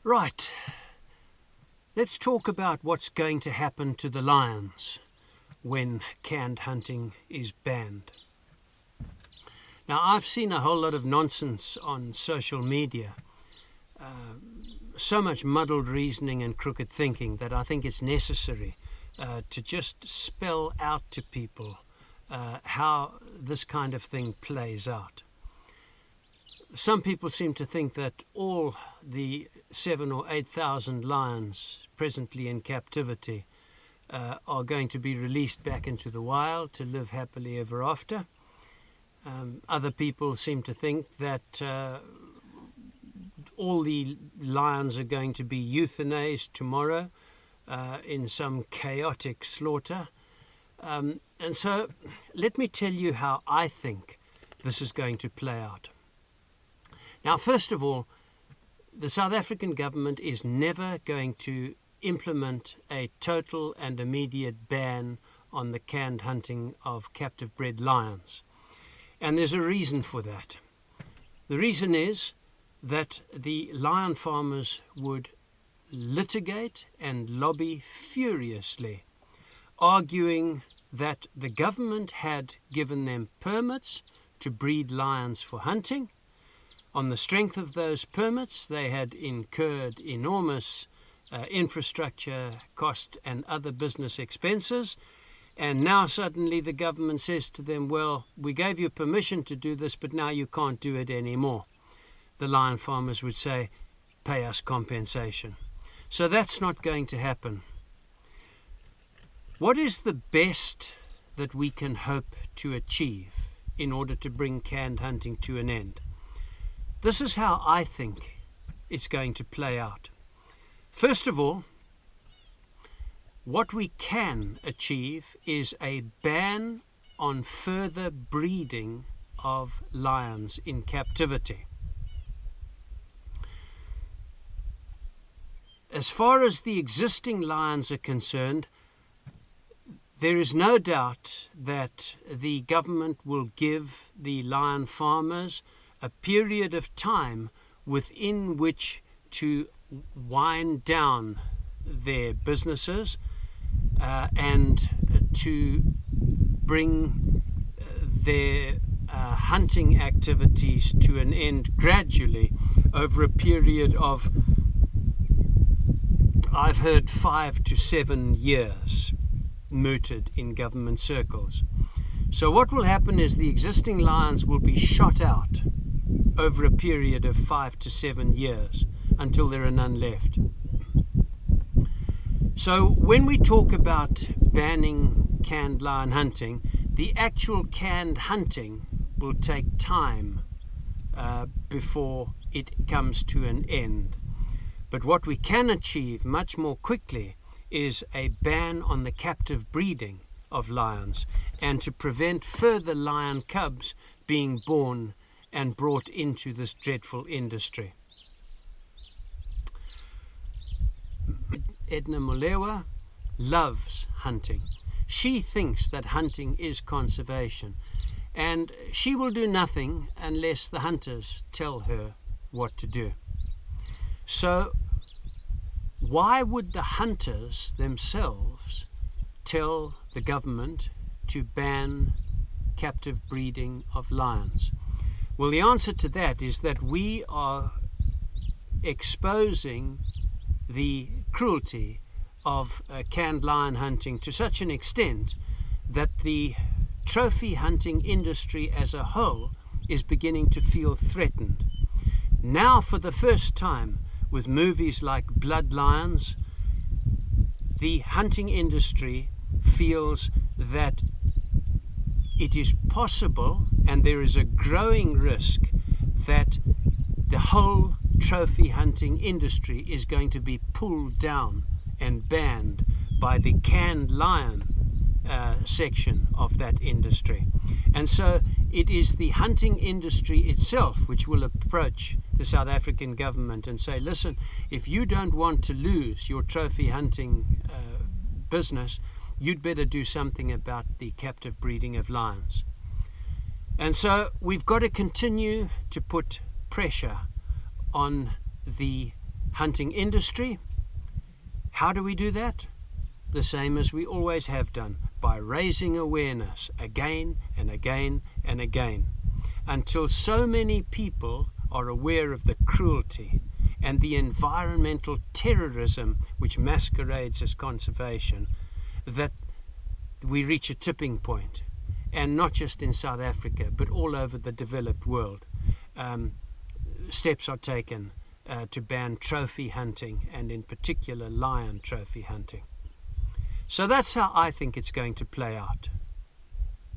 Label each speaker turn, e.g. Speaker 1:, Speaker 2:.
Speaker 1: Right, let's talk about what's going to happen to the lions when canned hunting is banned. Now, I've seen a whole lot of nonsense on social media, so much muddled reasoning and crooked thinking that I think it's necessary to just spell out to people how this kind of thing plays out. Some people seem to think that all the 7,000 or 8,000 lions presently in captivity are going to be released back into the wild to live happily ever after. Other people seem to think that all the lions are going to be euthanized tomorrow in some chaotic slaughter. And so let me tell you how I think this is going to play out. Now, first of all, the South African government is never going to implement a total and immediate ban on the canned hunting of captive bred lions. And there's a reason for that. The reason is that the lion farmers would litigate and lobby furiously, arguing that the government had given them permits to breed lions for hunting. On the strength of those permits, they had incurred enormous infrastructure cost and other business expenses. And now suddenly the government says to them, well, we gave you permission to do this, but now you can't do it anymore. The lion farmers would say, pay us compensation. So that's not going to happen. What is the best that we can hope to achieve in order to bring canned hunting to an end? This is how I think it's going to play out. First of all, what we can achieve is a ban on further breeding of lions in captivity. As far as the existing lions are concerned, there is no doubt that the government will give the lion farmers a period of time within which to wind down their businesses and to bring their hunting activities to an end gradually over a period of, I've heard, 5 to 7 years mooted in government circles. So what will happen is the existing lions will be shot out over a period of 5 to 7 years until there are none left. So when we talk about banning canned lion hunting, the actual canned hunting will take time before it comes to an end. But what we can achieve much more quickly is a ban on the captive breeding of lions and to prevent further lion cubs being born and brought into this dreadful industry. Edna Molewa loves hunting. She thinks that hunting is conservation, and she will do nothing unless the hunters tell her what to do. So why would the hunters themselves tell the government to ban captive breeding of lions? Well, the answer to that is that we are exposing the cruelty of canned lion hunting to such an extent that the trophy hunting industry as a whole is beginning to feel threatened. Now, for the first time, with movies like Blood Lions, the hunting industry feels that it is possible, and there is a growing risk, that the whole trophy hunting industry is going to be pulled down and banned by the canned lion section of that industry. And so it is the hunting industry itself which will approach the South African government and say, listen, if you don't want to lose your trophy hunting business, you'd better do something about the captive breeding of lions. And so we've got to continue to put pressure on the hunting industry. How do we do that? The same as we always have done, by raising awareness again and again and again, until so many people are aware of the cruelty and the environmental terrorism which masquerades as conservation, that we reach a tipping point. And not just in South Africa, but all over the developed world. Steps are taken to ban trophy hunting, and in particular lion trophy hunting. So that's how I think it's going to play out.